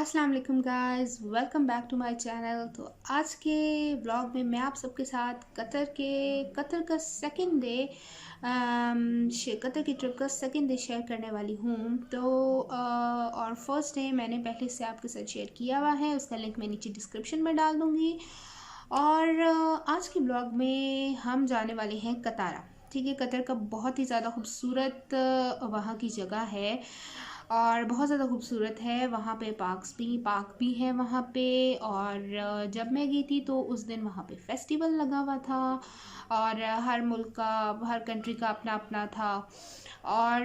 अस्सलाम वालेकुम guys, welcome back to my channel. तो आज के व्लॉग में मैं आप सबके साथ कतर का सेकंड डे कतर की ट्रिप का सेकंड डे शेयर करने वाली हूँ। तो और फर्स्ट डे मैंने पहले से आपके साथ शेयर किया हुआ है, उसका लिंक मैं नीचे डिस्क्रिप्शन में डाल दूँगी। और आज के ब्लॉग में हम जाने वाले हैं कतारा। ठीक है, कतर का बहुत ही ज़्यादा खूबसूरत वहाँ की जगह है और बहुत ज़्यादा खूबसूरत है। वहाँ पे पार्क भी है वहाँ पे। और जब मैं गई थी तो उस दिन वहाँ पे फेस्टिवल लगा हुआ था और हर मुल्क का, हर कंट्री का अपना अपना था। और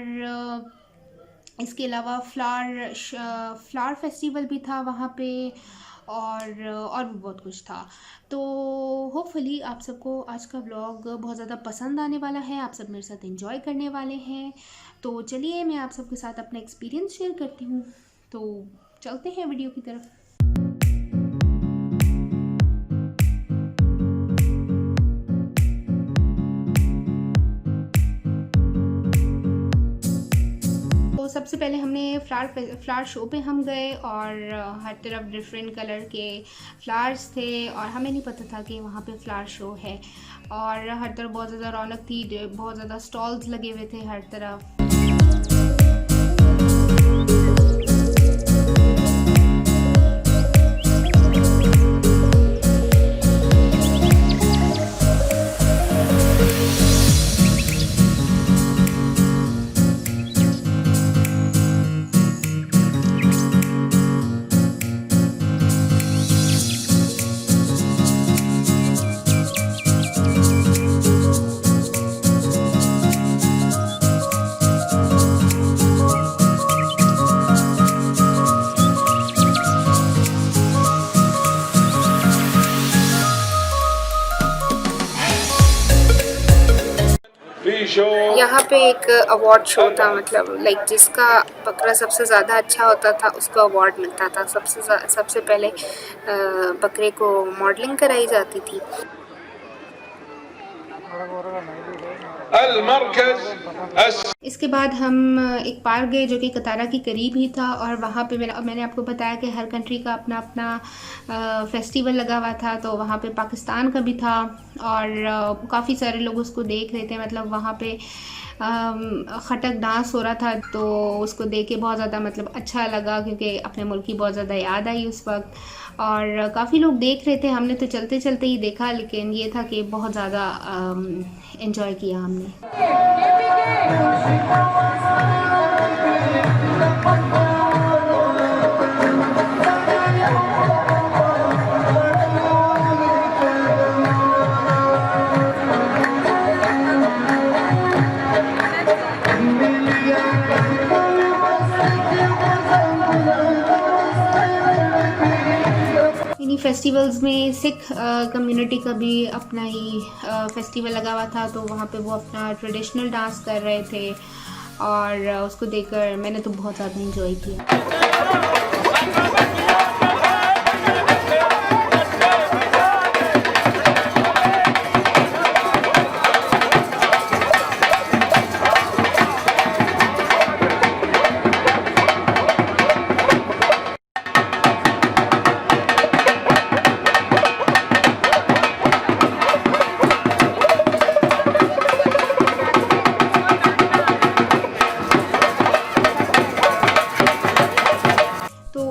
इसके अलावा फ्लावर फेस्टिवल भी था वहाँ पे और भी बहुत कुछ था। तो होपफुली आप सबको आज का व्लॉग बहुत ज़्यादा पसंद आने वाला है, आप सब मेरे साथ एंजॉय करने वाले हैं। तो चलिए मैं आप सबके साथ अपना एक्सपीरियंस शेयर करती हूँ। तो चलते हैं वीडियो की तरफ। तो सबसे पहले हमने फ्लावर शो पे हम गए और हर तरफ डिफरेंट कलर के फ्लावर्स थे और हमें नहीं पता था कि वहाँ पे फ्लावर शो है। और हर तरफ बहुत ज़्यादा रौनक थी, बहुत ज़्यादा स्टॉल्स लगे हुए थे हर तरफ। यहाँ पे एक अवार्ड शो था, मतलब लाइक जिसका बकरा सबसे ज़्यादा अच्छा होता था उसको अवार्ड मिलता था। सबसे पहले बकरे को मॉडलिंग कराई जाती थी। इसके बाद हम एक पार्क गए जो कि कतारा के करीब ही था और वहाँ पे मैंने आपको बताया कि हर कंट्री का अपना अपना फेस्टिवल लगा हुआ था। तो वहाँ पे पाकिस्तान का भी था और काफ़ी सारे लोग उसको देख रहे थे। मतलब वहाँ पे खटक डांस हो रहा था, तो उसको देख के बहुत ज़्यादा मतलब अच्छा लगा क्योंकि अपने मुल्क की बहुत ज़्यादा याद आई उस वक्त। और काफ़ी लोग देख रहे थे, हमने तो चलते चलते ही देखा, लेकिन ये था कि बहुत ज़्यादा एंजॉय किया हमने। इन्हीं फेस्टिवल्स में सिख कम्युनिटी का भी अपना ही फेस्टिवल लगा हुआ था, तो वहाँ पे वो अपना ट्रेडिशनल डांस कर रहे थे और उसको देखकर मैंने तो बहुत ज़्यादा एंजॉय किया।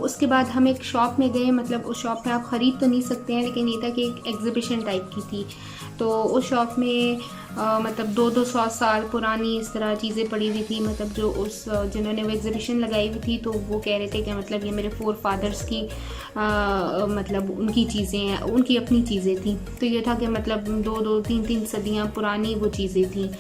उसके बाद हम एक शॉप में गए, मतलब उस शॉप में आप ख़रीद तो नहीं सकते हैं, लेकिन ये था कि एक एग्ज़िबिशन टाइप की थी। तो उस शॉप में मतलब 200 साल पुरानी इस तरह चीज़ें पड़ी हुई थी। मतलब जो जिन्होंने वो एग्ज़िबिशन लगाई हुई थी तो वो कह रहे थे कि मतलब ये मेरे 4 फादर्स की मतलब उनकी चीज़ें हैं, उनकी अपनी चीज़ें थी। तो ये था कि मतलब 2-3 सदियाँ पुरानी वो चीज़ें थी।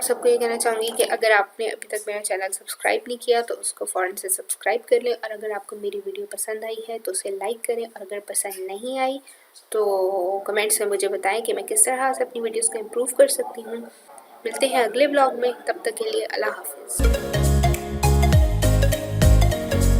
आप सबको ये कहना चाहूँगी कि अगर आपने अभी तक मेरा चैनल सब्सक्राइब नहीं किया तो उसको फ़ौरन से सब्सक्राइब कर लें, और अगर आपको मेरी वीडियो पसंद आई है तो उसे लाइक करें, और अगर पसंद नहीं आई तो कमेंट्स में मुझे बताएं कि मैं किस तरह से अपनी वीडियोस को इम्प्रूव कर सकती हूँ। मिलते हैं अगले ब्लॉग में, तब तक के लिए अल्लाह हाफ़िज़।